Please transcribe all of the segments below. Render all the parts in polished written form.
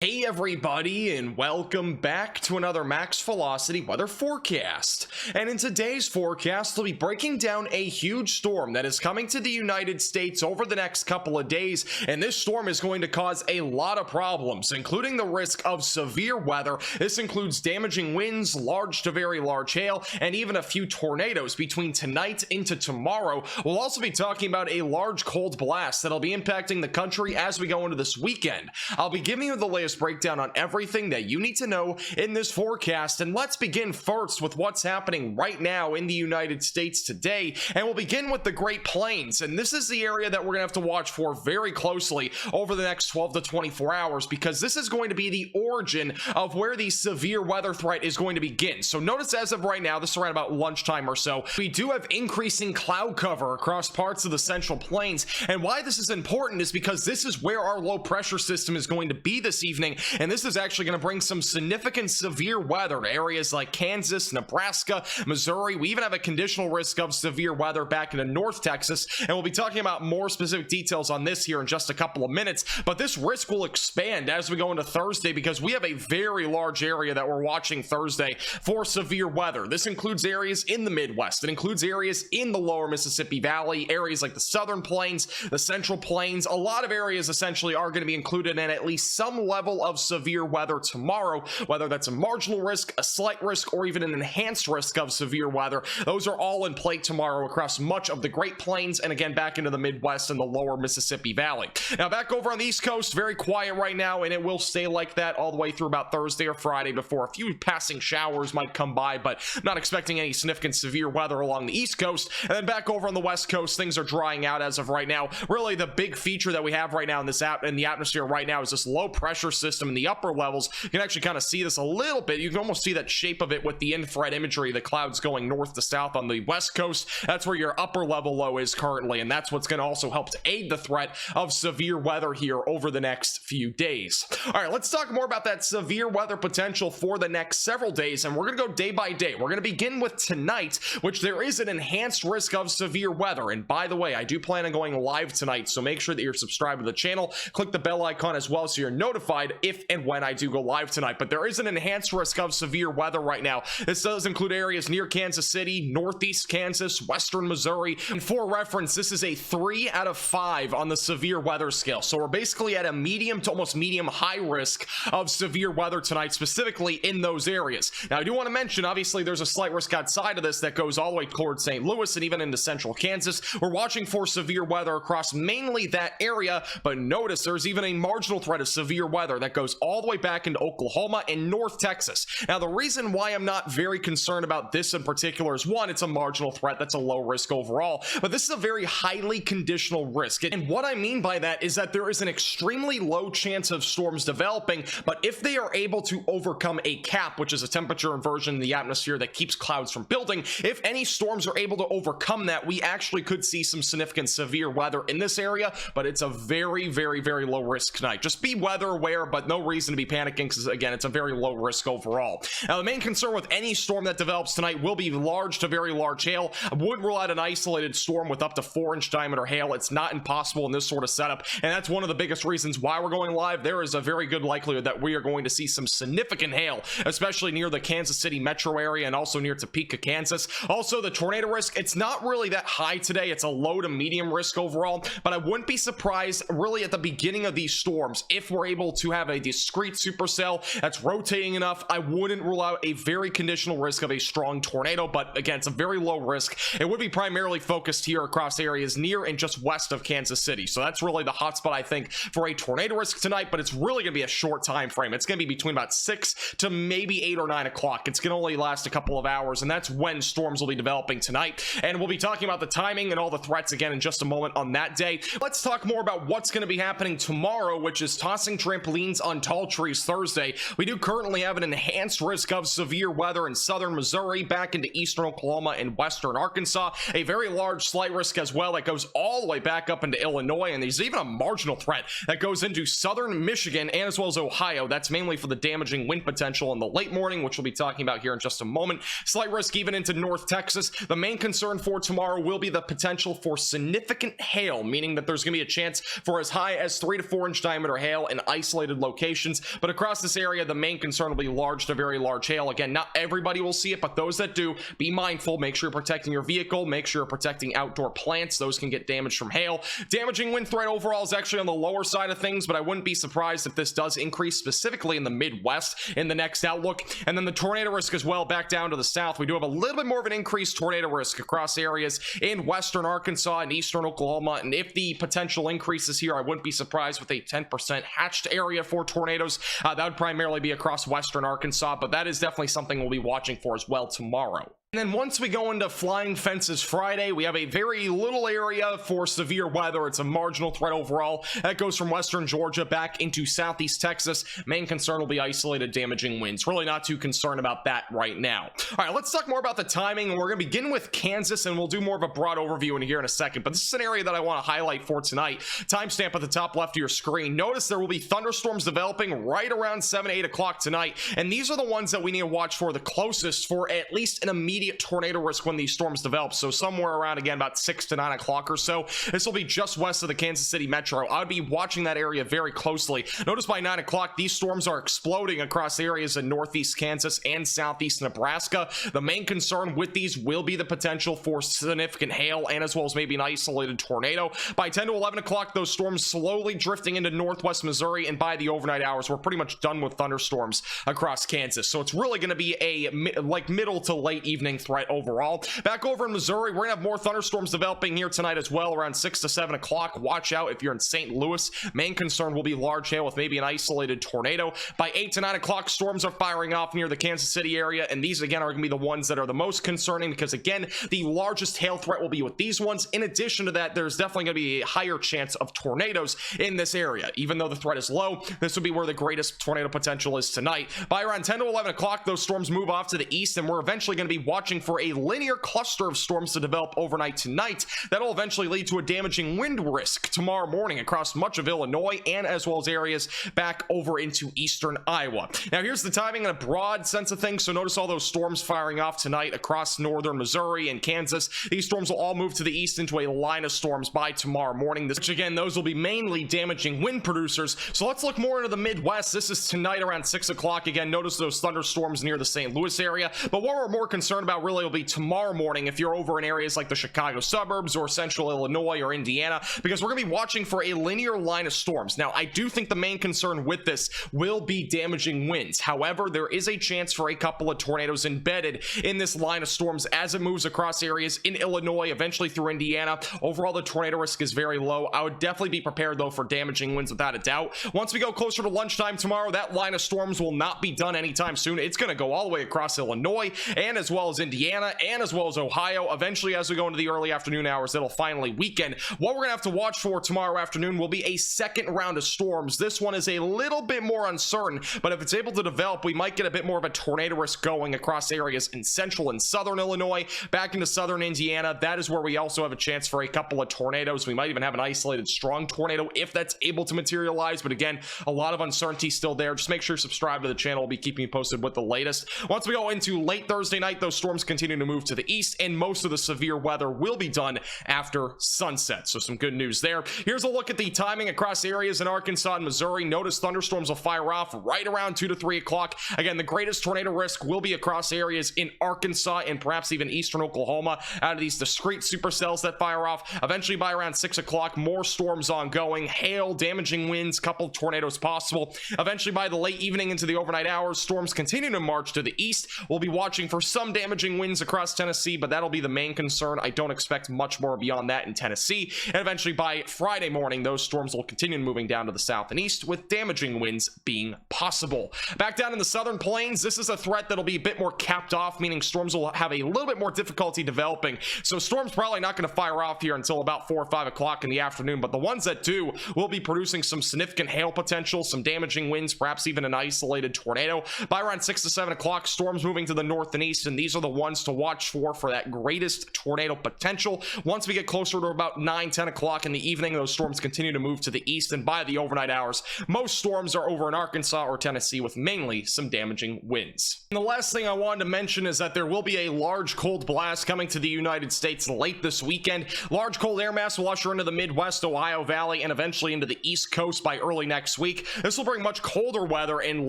Hey everybody, and welcome back to another Max Velocity weather forecast. And in today's forecast, we'll be breaking down a huge storm that is coming to the United States over the next couple of days, and this storm is going to cause a lot of problems, including the risk of severe weather. This includes damaging winds, large to very large hail, and even a few tornadoes between tonight into tomorrow. We'll also be talking about a large cold blast that'll be impacting the country as we go into this weekend. I'll be giving you the latest breakdown on everything that you need to know in this forecast, and let's begin first with what's happening right now in the United States today. And we'll begin with the Great Plains, and this is the area that we're gonna have to watch for very closely over the next 12 to 24 hours, because this is going to be the origin of where the severe weather threat is going to begin. So notice, as of right now, this is around about lunchtime or so, we do have increasing cloud cover across parts of the Central Plains. And why this is important is because this is where our low pressure system is going to be this evening, and this is actually going to bring some significant severe weather to areas like Kansas, Nebraska, Missouri. We even have a conditional risk of severe weather back into North Texas, and we'll be talking about more specific details on this here in just a couple of minutes. But this risk will expand as we go into Thursday, because we have a very large area that we're watching Thursday for severe weather. This includes areas in the Midwest, it includes areas in the lower Mississippi Valley, areas like the Southern Plains, the Central Plains. A lot of areas essentially are going to be included in at least some level of severe weather tomorrow, whether that's a marginal risk, a slight risk, or even an enhanced risk of severe weather. Those are all in play tomorrow across much of the Great Plains, and again back into the Midwest and the lower Mississippi Valley. Now back over on the East Coast, very quiet right now, and it will stay like that all the way through about Thursday or Friday before a few passing showers might come by, but not expecting any significant severe weather along the East Coast. And then back over on the West Coast, things are drying out as of right now. Really the big feature that we have right now in this in the atmosphere right now is this low pressure system in the upper levels. You can actually kind of see this a little bit. You can almost see that shape of it with the infrared imagery, the clouds going north to south on the West Coast. That's where your upper level low is currently, and that's what's going to also help to aid the threat of severe weather here over the next few days. All right, let's talk more about that severe weather potential for the next several days, and we're going to go day by day. We're going to begin with tonight, which there is an enhanced risk of severe weather. And by the way, I do plan on going live tonight, so make sure that you're subscribed to the channel, click the bell icon as well so you're notified if and when I do go live tonight. But there is an enhanced risk of severe weather right now. This does include areas near Kansas City, northeast Kansas, western Missouri, and for reference, this is a 3 out of 5 on the severe weather scale. So we're basically at a medium to almost medium high risk of severe weather tonight, specifically in those areas. Now I do want to mention, obviously there's a slight risk outside of this that goes all the way towards St. Louis and even into central Kansas. We're watching for severe weather across mainly that area, but notice there's even a marginal threat of severe weather that goes all the way back into Oklahoma and North Texas. Now the reason why I'm not very concerned about this in particular is, one, it's a marginal threat, that's a low risk overall, but this is a very highly conditional risk. And what I mean by that is that there is an extremely low chance of storms developing, but if they are able to overcome a cap, which is a temperature inversion in the atmosphere that keeps clouds from building, if any storms are able to overcome that, we actually could see some significant severe weather in this area. But it's a very, very, very low risk tonight. Just be weather aware, but no reason to be panicking, because again, it's a very low risk overall. Now the main concern with any storm that develops tonight will be large to very large hail. I would rule out an isolated storm with up to 4-inch diameter hail. It's not impossible in this sort of setup, and that's one of the biggest reasons why we're going live. There is a very good likelihood that we are going to see some significant hail, especially near the Kansas City metro area and also near Topeka, Kansas. Also, the tornado risk, it's not really that high today. It's a low to medium risk overall, but I wouldn't be surprised really at the beginning of these storms if we're able to have a discrete supercell that's rotating enough. I wouldn't rule out a very conditional risk of a strong tornado, but again, it's a very low risk. It would be primarily focused here across areas near and just west of Kansas City. So that's really the hotspot, I think, for a tornado risk tonight, but it's really going to be a short time frame. It's going to be between about 6 to maybe 8 or 9 o'clock. It's going to only last a couple of hours, and that's when storms will be developing tonight. And we'll be talking about the timing and all the threats again in just a moment on that day. Let's talk more about what's going to be happening tomorrow, which is tossing trampolines on tall trees Thursday. We do currently have an enhanced risk of severe weather in southern Missouri, back into eastern Oklahoma and western Arkansas. A very large slight risk as well that goes all the way back up into Illinois, and there's even a marginal threat that goes into southern Michigan and as well as Ohio. That's mainly for the damaging wind potential in the late morning, which we'll be talking about here in just a moment. Slight risk even into North Texas. The main concern for tomorrow will be the potential for significant hail, meaning that there's going to be a chance for as high as 3 to 4 inch diameter hail in isolated isolated locations, but across this area the main concern will be large to very large hail. Again, not everybody will see it, but those that do, be mindful. Make sure you're protecting your vehicle, make sure you're protecting outdoor plants. Those can get damaged from hail. Damaging wind threat overall is actually on the lower side of things, but I wouldn't be surprised if this does increase, specifically in the Midwest in the next outlook. And then the tornado risk as well, back down to the south, we do have a little bit more of an increased tornado risk across areas in western Arkansas and eastern Oklahoma. And if the potential increases here, I wouldn't be surprised with a 10% hatched area for tornadoes. That would primarily be across western Arkansas, but that is definitely something we'll be watching for as well tomorrow. And then once we go into Flying Fences Friday, we have a very little area for severe weather. It's a marginal threat overall. That goes from western Georgia back into southeast Texas. Main concern will be isolated damaging winds. Really not too concerned about that right now. All right, let's talk more about the timing, and we're going to begin with Kansas, and we'll do more of a broad overview in here in a second. But this is an area that I want to highlight for tonight. Timestamp at the top left of your screen. Notice there will be thunderstorms developing right around 7, 8 o'clock tonight, and these are the ones that we need to watch for the closest for at least an immediate tornado risk when these storms develop. So somewhere around, again, about 6 to 9 o'clock or so. This will be just west of the Kansas City metro. I would be watching that area very closely. Notice by 9 o'clock these storms are exploding across areas in northeast Kansas and southeast Nebraska. The main concern with these will be the potential for significant hail and as well as maybe an isolated tornado. By 10 to 11 o'clock those storms slowly drifting into northwest Missouri, and by the overnight hours we're pretty much done with thunderstorms across Kansas. So it's really going to be a middle to late evening threat overall. Back over in Missouri, we're gonna have more thunderstorms developing here tonight as well, around 6 to 7 o'clock. Watch out if you're in St. Louis. Main concern will be large hail with maybe an isolated tornado. By 8 to 9 o'clock, storms are firing off near the Kansas City area, and these again are gonna be the ones that are the most concerning, because again, the largest hail threat will be with these ones. In addition to that, there's definitely gonna be a higher chance of tornadoes in this area. Even though the threat is low, this will be where the greatest tornado potential is tonight. By around 10 to 11 o'clock, those storms move off to the east, and we're eventually gonna be watching for a linear cluster of storms to develop overnight tonight. That'll eventually lead to a damaging wind risk tomorrow morning across much of Illinois and as well as areas back over into eastern Iowa. Now here's the timing in a broad sense of things. So notice all those storms firing off tonight across northern Missouri and Kansas. These storms will all move to the east into a line of storms by tomorrow morning, which again, those will be mainly damaging wind producers. So let's look more into the Midwest. This is tonight around 6 o'clock. Again, notice those thunderstorms near the St. Louis area, but what we're more concerned about really will be tomorrow morning if you're over in areas like the Chicago suburbs or central Illinois or Indiana, because we're going to be watching for a linear line of storms. Now, I do think the main concern with this will be damaging winds. However, there is a chance for a couple of tornadoes embedded in this line of storms as it moves across areas in Illinois, eventually through Indiana. Overall, the tornado risk is very low. I would definitely be prepared, though, for damaging winds without a doubt. Once we go closer to lunchtime tomorrow, that line of storms will not be done anytime soon. It's going to go all the way across Illinois and as well as Indiana and as well as Ohio. Eventually, as we go into the early afternoon hours, it'll finally weaken. What we're gonna have to watch for tomorrow afternoon will be a second round of storms. This one is a little bit more uncertain, but if it's able to develop, we might get a bit more of a tornado risk going across areas in central and southern Illinois, back into southern Indiana. That is where we also have a chance for a couple of tornadoes. We might even have an isolated strong tornado if that's able to materialize, but again, a lot of uncertainty still there. Just make sure you subscribe to the channel. We'll be keeping you posted with the latest. Once we go into late Thursday night, those storms continue to move to the east, and most of the severe weather will be done after sunset. So some good news there. Here's a look at the timing across areas in Arkansas and Missouri. Notice thunderstorms will fire off right around 2 to 3 o'clock. Again, the greatest tornado risk will be across areas in Arkansas and perhaps even eastern Oklahoma out of these discrete supercells that fire off. Eventually by around 6 o'clock, more storms ongoing, hail, damaging winds, couple tornadoes possible. Eventually by the late evening into the overnight hours, storms continue to march to the east. We'll be watching for some damaging winds across Tennessee, but that'll be the main concern. I don't expect much more beyond that in Tennessee. And eventually by Friday morning, those storms will continue moving down to the south and east, with damaging winds being possible. Back down in the southern plains, this is a threat that'll be a bit more capped off, meaning storms will have a little bit more difficulty developing. So storms probably not going to fire off here until about 4 or 5 o'clock in the afternoon, but the ones that do will be producing some significant hail potential, some damaging winds, perhaps even an isolated tornado. By around 6 to 7 o'clock, storms moving to the north and east, and these are the the ones to watch for that greatest tornado potential. Once we get closer to about 9-10 o'clock in the evening, those storms continue to move to the east, and by the overnight hours, most storms are over in Arkansas or Tennessee with mainly some damaging winds. And the last thing I wanted to mention is that there will be a large cold blast coming to the United States late this weekend. Large cold air mass will usher into the Midwest, Ohio Valley, and eventually into the East Coast by early next week. This will bring much colder weather, and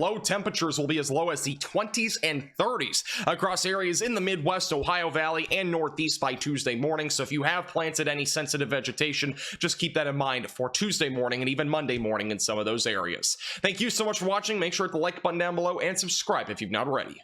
low temperatures will be as low as the 20s and 30s across areas in the Midwest, Ohio Valley, and Northeast by Tuesday morning. So if you have planted any sensitive vegetation, just keep that in mind for Tuesday morning and even Monday morning in some of those areas. Thank you so much for watching. Make sure to hit the like button down below and subscribe if you've not already.